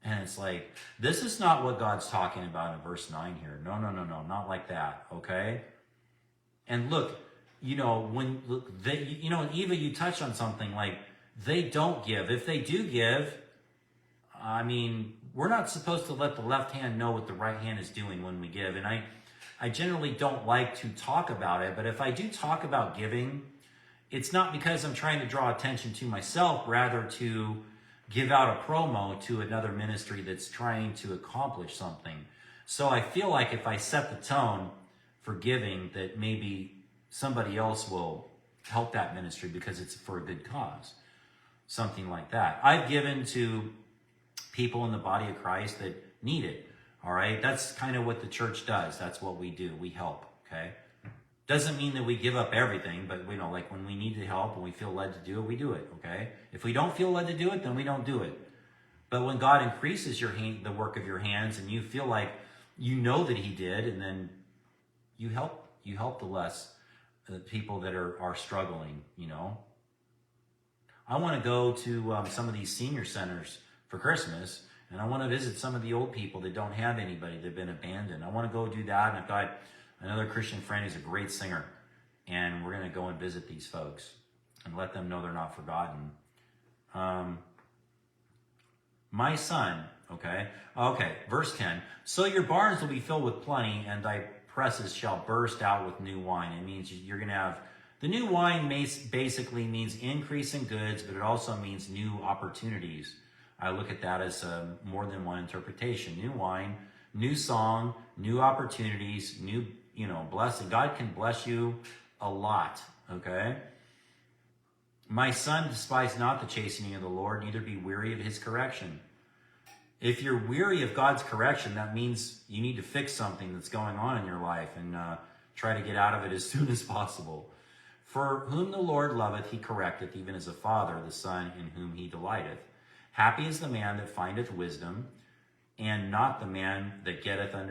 And it's like, this is not what God's talking about in verse 9 here. No, not like that, okay? And look, Eva, you touched on something like, they don't give. If they do give, I mean, we're not supposed to let the left hand know what the right hand is doing when we give. And I generally don't like to talk about it, but if I do talk about giving, it's not because I'm trying to draw attention to myself, rather to give out a promo to another ministry that's trying to accomplish something. So I feel like if I set the tone for giving, that maybe somebody else will help that ministry because it's for a good cause. Something like that. I've given to people in the body of Christ that need it. All right, that's kind of what the church does. That's what we do. We help, okay? Doesn't mean that we give up everything, but like when we need the help and we feel led to do it, we do it, okay? If we don't feel led to do it, then we don't do it. But when God increases the work of your hands, and you feel like you know that he did, and then you help the people that are struggling, I want to go to some of these senior centers for Christmas, and I want to visit some of the old people that don't have anybody, that have been abandoned. I want to go do that, and I've got another Christian friend who's a great singer, and we're going to go and visit these folks and let them know they're not forgotten. My son, okay, verse 10, so your barns will be filled with plenty, and thy presses shall burst out with new wine. It means you're going to have, the new wine basically means increase in goods, but it also means new opportunities. I look at that as more than one interpretation. New wine, new song, new opportunities, new, blessing. God can bless you a lot, okay? My son, despise not the chastening of the Lord, neither be weary of his correction. If you're weary of God's correction, that means you need to fix something that's going on in your life and try to get out of it as soon as possible. For whom the Lord loveth, he correcteth, even as a father the son in whom he delighteth. Happy is the man that findeth wisdom, and not the man that getteth and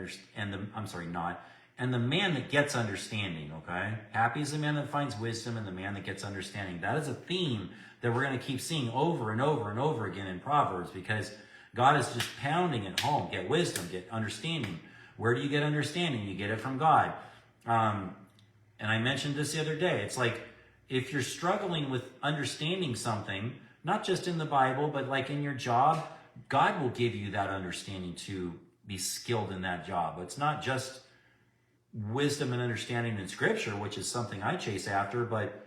the man that gets understanding, okay? Happy is the man that finds wisdom, and the man that gets understanding. That is a theme that we're going to keep seeing over and over and over again in Proverbs, because God is just pounding it home. Get wisdom, get understanding. Where do you get understanding? You get it from God. And I mentioned this the other day. It's like, if you're struggling with understanding something, not just in the Bible, but like in your job, God will give you that understanding to be skilled in that job. It's not just wisdom and understanding in Scripture, which is something I chase after, but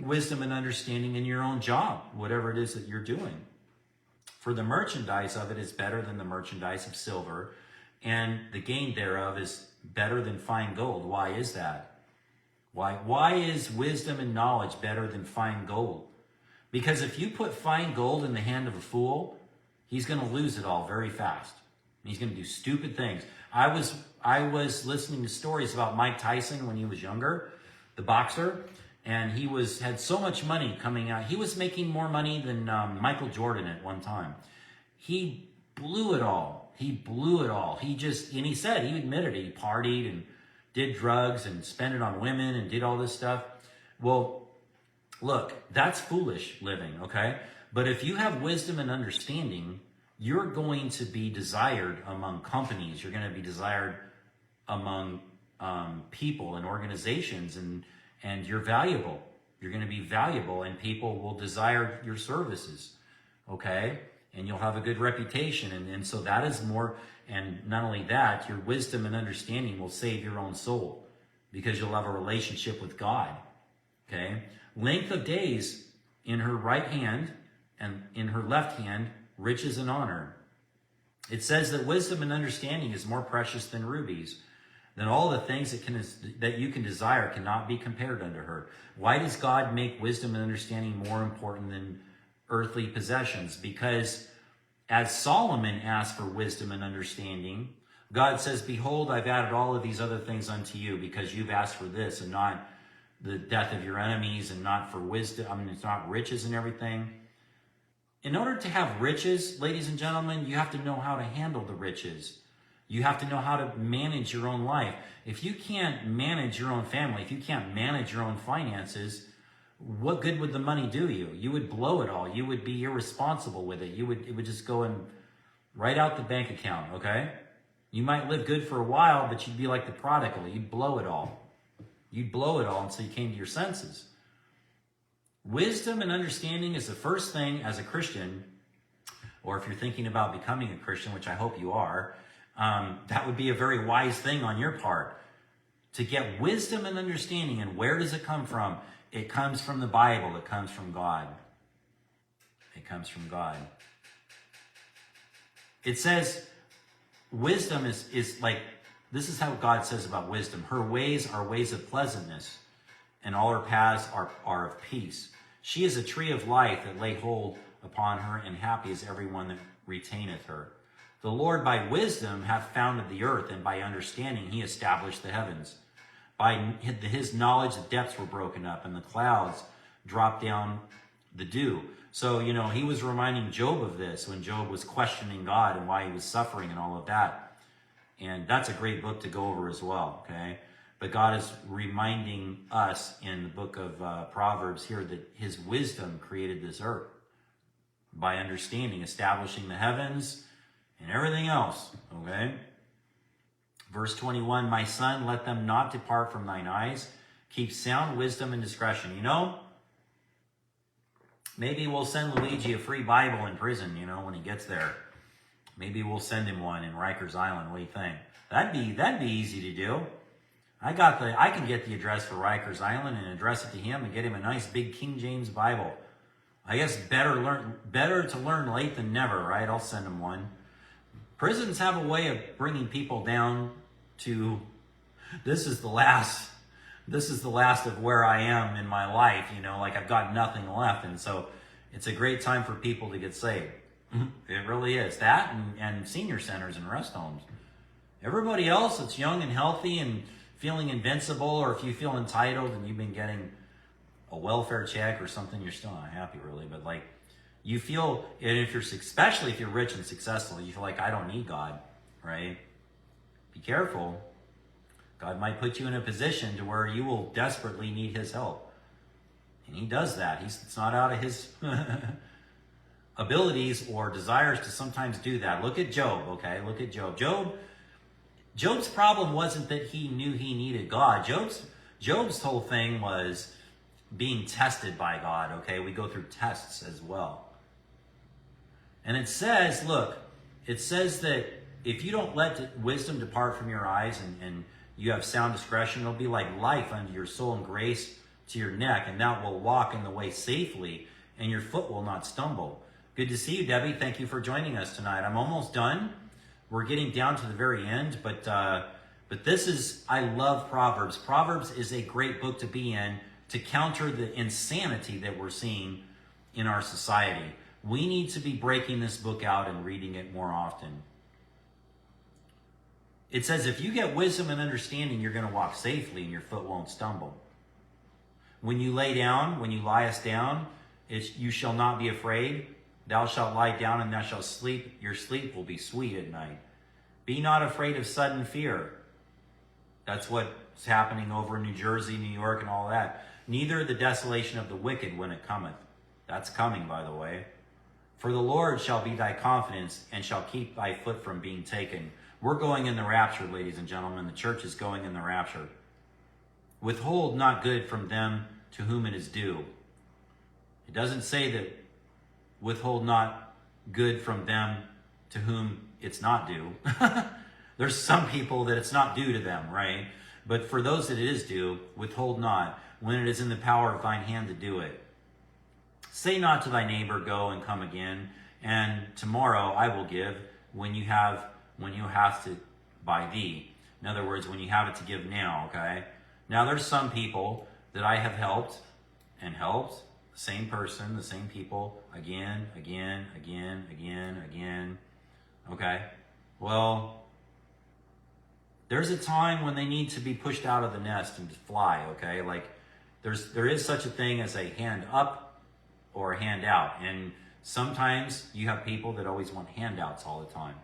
wisdom and understanding in your own job, whatever it is that you're doing. For the merchandise of it is better than the merchandise of silver, and the gain thereof is better than fine gold. Why is that? Why is wisdom and knowledge better than fine gold? Because if you put fine gold in the hand of a fool, he's going to lose it all very fast. He's going to do stupid things. I was listening to stories about Mike Tyson when he was younger, the boxer, and he had so much money coming out. He was making more money than Michael Jordan at one time. He blew it all. He said, he admitted it. He partied and did drugs and spent it on women and did all this stuff. Well, look, that's foolish living, okay? But if you have wisdom and understanding, you're going to be desired among companies. You're going to be desired among people and organizations, and you're valuable. You're going to be valuable, and people will desire your services, okay? And you'll have a good reputation. And so that is more, and not only that, your wisdom and understanding will save your own soul, because you'll have a relationship with God, okay? Length of days in her right hand, and in her left hand, riches and honor. It says that wisdom and understanding is more precious than rubies. Then all the things that you can desire cannot be compared unto her. Why does God make wisdom and understanding more important than earthly possessions? Because as Solomon asked for wisdom and understanding, God says, behold, I've added all of these other things unto you, because you've asked for this, and not the death of your enemies, and not for wisdom. I mean, it's not riches and everything. In order to have riches, ladies and gentlemen, you have to know how to handle the riches. You have to know how to manage your own life. If you can't manage your own family, if you can't manage your own finances, what good would the money do you? You would blow it all. You would be irresponsible with it. It would just go in right out the bank account, okay? You might live good for a while, but you'd be like the prodigal. You'd blow it all. You'd blow it all until you came to your senses. Wisdom and understanding is the first thing as a Christian, or if you're thinking about becoming a Christian, which I hope you are, That would be a very wise thing on your part. To get wisdom and understanding. And where does it come from? It comes from the Bible. It comes from God. It comes from God. It says wisdom is like, this is how God says about wisdom. Her ways are ways of pleasantness, and all her paths are of peace. She is a tree of life that lay hold upon her, and happy is everyone that retaineth her. The Lord by wisdom hath founded the earth, and by understanding he established the heavens. By his knowledge the depths were broken up, and the clouds dropped down the dew. So, he was reminding Job of this when Job was questioning God and why he was suffering and all of that. And that's a great book to go over as well, okay? But God is reminding us in the book of Proverbs here that his wisdom created this earth by understanding, establishing the heavens and everything else, okay? Verse 21, my son, let them not depart from thine eyes. Keep sound wisdom and discretion. Maybe we'll send Luigi a free Bible in prison, when he gets there. Maybe we'll send him one in Rikers Island. What do you think? That'd be easy to do. I can get the address for Rikers Island and address it to him and get him a nice big King James Bible. I guess better to learn late than never, right? I'll send him one. Prisons have a way of bringing people down to, this is the last of where I am in my life, like I've got nothing left. And so it's a great time for people to get saved. It really is. That and senior centers and rest homes. Everybody else that's young and healthy and feeling invincible, or if you feel entitled and you've been getting a welfare check or something, you're still not happy really, but like you feel, and especially if you're rich and successful, you feel like, I don't need God, right? Be careful. God might put you in a position to where you will desperately need his help. And he does that. It's not out of his abilities or desires to sometimes do that. Look at Job, okay? Look at Job. Job's problem wasn't that he knew he needed God. Job's whole thing was being tested by God, okay? We go through tests as well. And it says that if you don't let wisdom depart from your eyes and you have sound discretion, it'll be like life unto your soul and grace to your neck, and thou will walk in the way safely, and your foot will not stumble. Good to see you, Debbie. Thank you for joining us tonight. I'm almost done. We're getting down to the very end, but I love Proverbs. Proverbs is a great book to be in to counter the insanity that we're seeing in our society. We need to be breaking this book out and reading it more often. It says, if you get wisdom and understanding, you're going to walk safely and your foot won't stumble. When you lie us down, you shall not be afraid. Thou shalt lie down and thou shalt sleep. Your sleep will be sweet at night. Be not afraid of sudden fear. That's what's happening over in New Jersey, New York, and all that. Neither the desolation of the wicked when it cometh. That's coming, by the way. For the Lord shall be thy confidence and shall keep thy foot from being taken. We're going in the rapture, ladies and gentlemen. The church is going in the rapture. Withhold not good from them to whom it is due. It doesn't say that withhold not good from them to whom it's not due. There's some people that it's not due to them, right? But for those that it is due, withhold not, when it is in the power of thine hand to do it. Say not to thy neighbor, go and come again, and tomorrow I will give when you have to by thee. In other words, when you have it to give now, okay? Now there's some people that I have helped, the same person, the same people, again, okay? Well, there's a time when they need to be pushed out of the nest and fly, okay? Like, there is such a thing as a hand up or a hand out, and sometimes you have people that always want handouts all the time.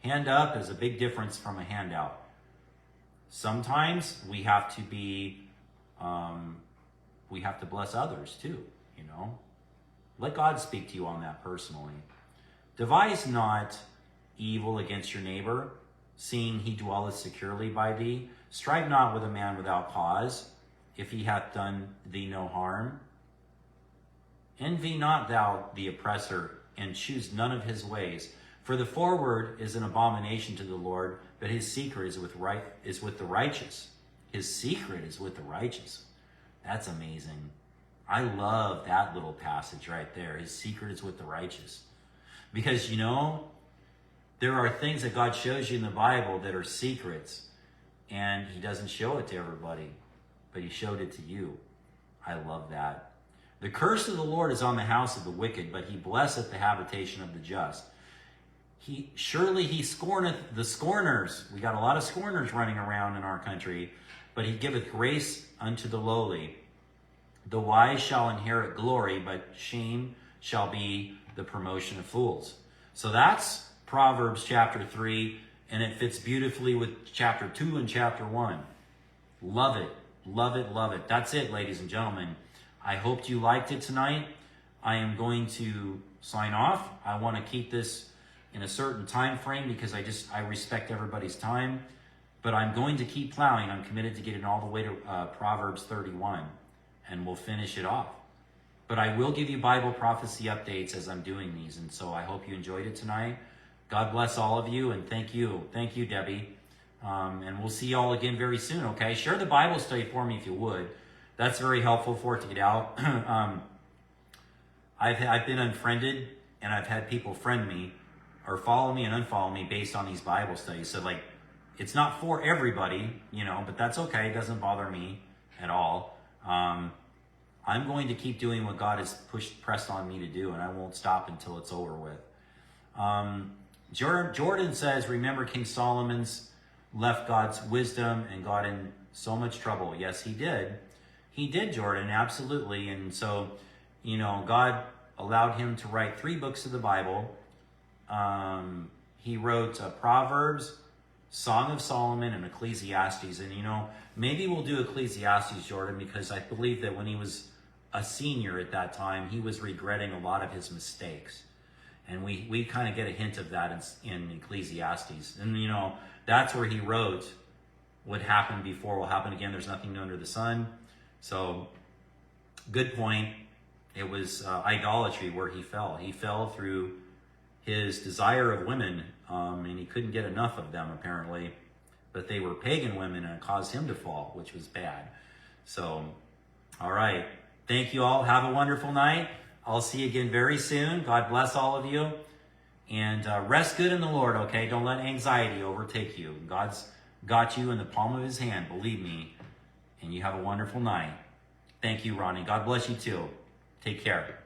Hand up is a big difference from a handout. Sometimes we have to bless others too, Let God speak to you on that personally. Devise not evil against your neighbor, seeing he dwelleth securely by thee. Strive not with a man without cause, if he hath done thee no harm. Envy not thou the oppressor, and choose none of his ways. For the forward is an abomination to the Lord, but his secret is with the righteous. His secret is with the righteous. That's amazing. I love that little passage right there. His secret is with the righteous. Because, you know, there are things that God shows you in the Bible that are secrets, and he doesn't show it to everybody, but he showed it to you. I love that. The curse of the Lord is on the house of the wicked, but he blesseth the habitation of the just. Surely he scorneth the scorners. We got a lot of scorners running around in our country, but he giveth grace unto the lowly. The wise shall inherit glory, but shame shall be the promotion of fools. So that's Proverbs chapter 3, and it fits beautifully with chapter 2 and chapter 1. Love it, love it, love it. That's it, ladies and gentlemen. I hope you liked it tonight. I am going to sign off. I want to keep this in a certain time frame because I respect everybody's time. But I'm going to keep plowing. I'm committed to getting all the way to Proverbs 31, and we'll finish it off. But I will give you Bible prophecy updates as I'm doing these, and so I hope you enjoyed it tonight. God bless all of you, and thank you. Thank you, Debbie. And we'll see you all again very soon, okay? Share the Bible study for me if you would. That's very helpful for it to get out. I've been unfriended, and I've had people friend me or follow me and unfollow me based on these Bible studies. So, like, it's not for everybody, you know, but that's okay. It doesn't bother me at all. I'm going to keep doing what God has pressed on me to do, and I won't stop until it's over with. Jordan says, remember King Solomon's left God's wisdom and got in so much trouble. Yes, he did. He did, Jordan, absolutely. And so, you know, God allowed him to write 3 books of the Bible. He wrote Proverbs, Song of Solomon, and Ecclesiastes. And, you know, maybe we'll do Ecclesiastes, Jordan, because I believe that when he was a senior at that time, he was regretting a lot of his mistakes. And we kind of get a hint of that in Ecclesiastes. And, you know, that's where he wrote, what happened before will happen again. There's nothing new under the sun. So, good point. It was idolatry where he fell. He fell through his desire of women, and he couldn't get enough of them, apparently. But they were pagan women, and it caused him to fall, which was bad. So, all right. Thank you all. Have a wonderful night. I'll see you again very soon. God bless all of you. And rest good in the Lord, okay? Don't let anxiety overtake you. God's got you in the palm of his hand, believe me. And you have a wonderful night. Thank you, Ronnie. God bless you too. Take care.